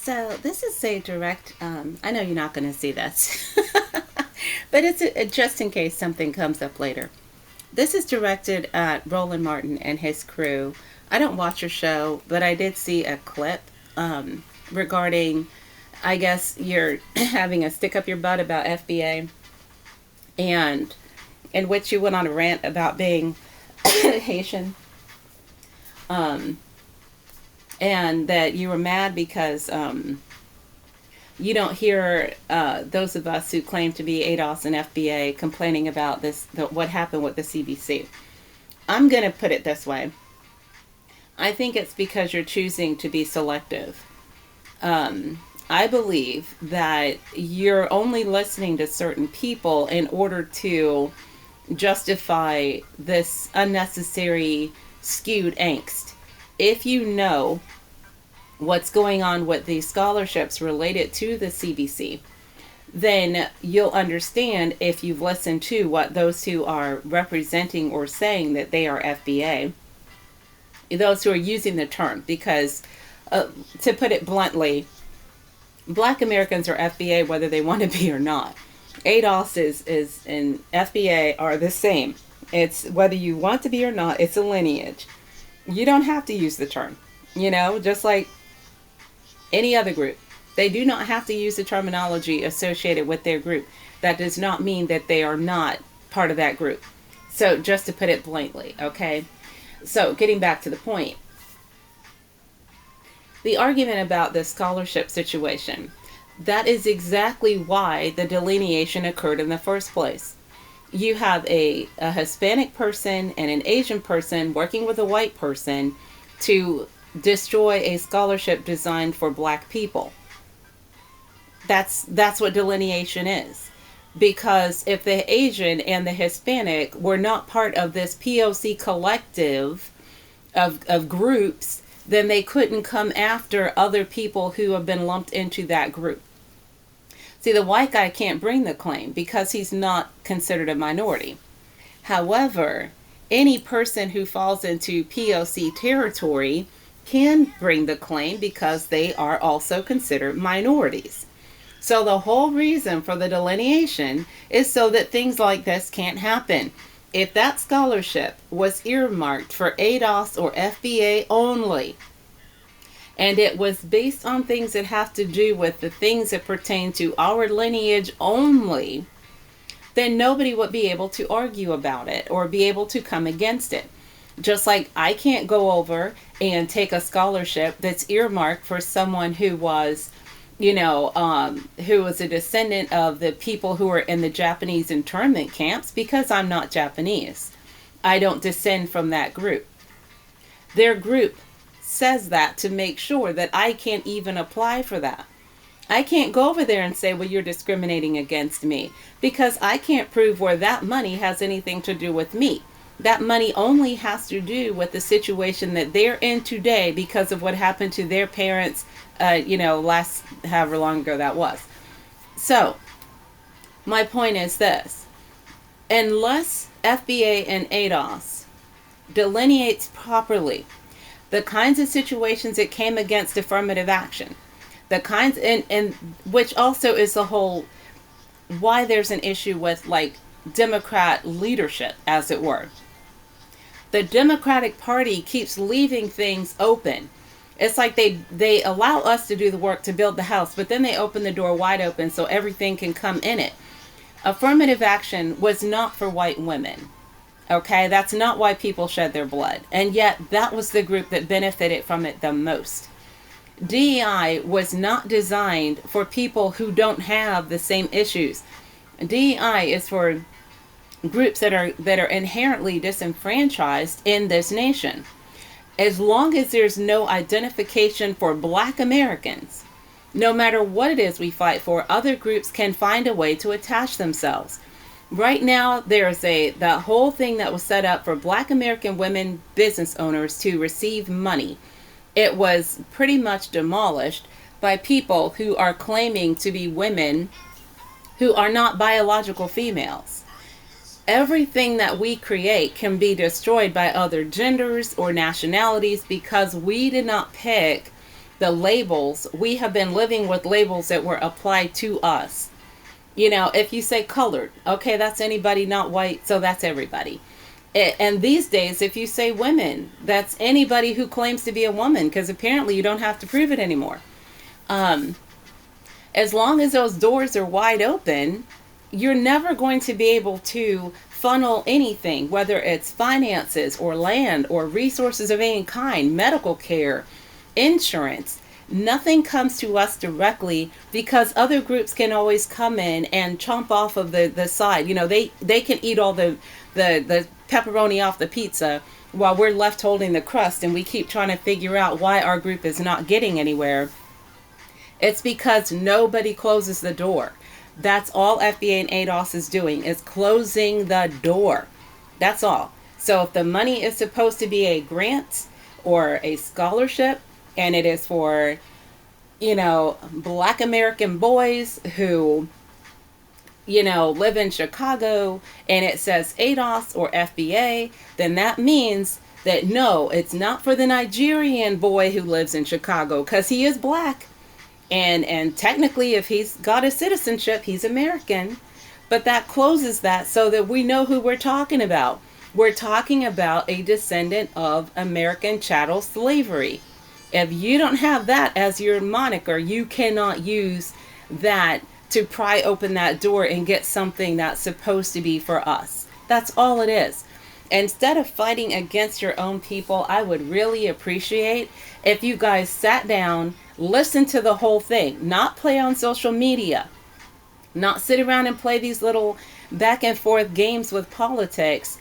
So this is a direct. I know you're not going to see this, but just in case something comes up later. This is directed at Roland Martin and his crew. I don't watch your show, but I did see a clip regarding. I guess you're having a stick up your butt about FBA, and in which you went on a rant about being Haitian, um, and that you were mad because you don't hear those of us who claim to be ADOS and FBA complaining about what happened with the CBC. I'm going to put it this way. I think it's because you're choosing to be selective. I believe that you're only listening to certain people in order to justify this unnecessary skewed angst. If you know what's going on with the scholarships related to the CBC, then you'll understand if you've listened to what those who are representing or saying that they are FBA, those who are using the term, because to put it bluntly, Black Americans are FBA whether they want to be or not. ADOS is and FBA are the same. It's whether you want to be or not, it's a lineage. You don't have to use the term, just like any other group. They do not have to use the terminology associated with their group. That does not mean that they are not part of that group. So just to put it bluntly, okay? So getting back to the point, the argument about the scholarship situation, that is exactly why the delineation occurred in the first place. You have a Hispanic person and an Asian person working with a white person to destroy a scholarship designed for Black people. That's what delineation is. Because if the Asian and the Hispanic were not part of this POC collective of groups, then they couldn't come after other people who have been lumped into that group. See, the white guy can't bring the claim because he's not considered a minority. However, any person who falls into POC territory can bring the claim because they are also considered minorities. So the whole reason for the delineation is so that things like this can't happen. If that scholarship was earmarked for ADOS or FBA only, and it was based on things that have to do with the things that pertain to our lineage only, then nobody would be able to argue about it or be able to come against it. Just like I can't go over and take a scholarship that's earmarked for someone who was, who was a descendant of the people who were in the Japanese internment camps, because I'm not Japanese. I don't descend from that group. Their group says that to make sure that I can't even apply for that. I can't go over there and say, well, you're discriminating against me, because I can't prove where that money has anything to do with me. That money only has to do with the situation that they're in today because of what happened to their parents, last however long ago that was. So, my point is this. Unless FBA and ADOS delineates properly the kinds of situations it came against affirmative action, the kinds, and which also is the whole, why there's an issue with like Democrat leadership, as it were. The Democratic Party keeps leaving things open. It's like they allow us to do the work to build the house, but then they open the door wide open so everything can come in it. Affirmative action was not for white women. Okay, that's not why people shed their blood. And yet that was the group that benefited from it the most. DEI was not designed for people who don't have the same issues. DEI is for groups that are inherently disenfranchised in this nation. As long as there's no identification for Black Americans, no matter what it is we fight for, other groups can find a way to attach themselves. Right now, there's the whole thing that was set up for Black American women business owners to receive money. It was pretty much demolished by people who are claiming to be women who are not biological females. Everything that we create can be destroyed by other genders or nationalities because we did not pick the labels. We have been living with labels that were applied to us. You know, if you say colored, okay, that's anybody not white, so that's everybody. And these days, if you say women, that's anybody who claims to be a woman, because apparently you don't have to prove it anymore. Um, as long as those doors are wide open, you're never going to be able to funnel anything, whether it's finances or land or resources of any kind, medical care, insurance. Nothing comes to us directly because other groups can always come in and chomp off of the side. You know, they can eat all the pepperoni off the pizza while we're left holding the crust, and we keep trying to figure out why our group is not getting anywhere. It's because nobody closes the door. That's all FBA and ADOS is doing, is closing the door. That's all. So if the money is supposed to be a grant or a scholarship, and it is for, you know, Black American boys who, you know, live in Chicago, and it says ADOS or FBA, then that means that no, it's not for the Nigerian boy who lives in Chicago, because he is black. And technically, if he's got a citizenship, he's American. But that closes that so that we know who we're talking about. We're talking about a descendant of American chattel slavery. If you don't have that as your moniker, you cannot use that to pry open that door and get something that's supposed to be for us. That's all it is. Instead of fighting against your own people, I would really appreciate if you guys sat down, listen to the whole thing, not play on social media, not sit around and play these little back and forth games with politics,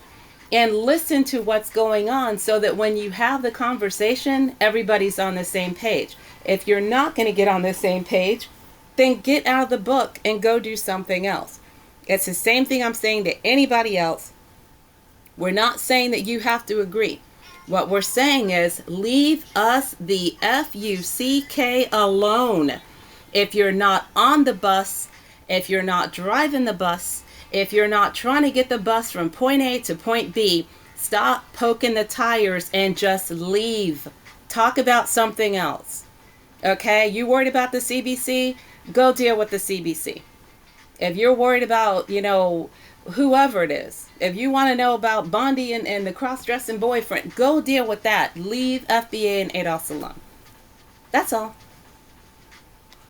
and listen to what's going on so that when you have the conversation, everybody's on the same page. If you're not going to get on the same page, then get out of the book and go do something else. It's the same thing I'm saying to anybody else. We're not saying that you have to agree. What we're saying is leave us the FUCK alone. If you're not on the bus, if you're not driving the bus, if you're not trying to get the bus from point A to point B, stop poking the tires and just leave. Talk about something else. Okay? You worried about the CBC? Go deal with the CBC. If you're worried about, you know, whoever it is, if you want to know about Bondi and the cross-dressing boyfriend, go deal with that. Leave FBA and ADOS alone. That's all.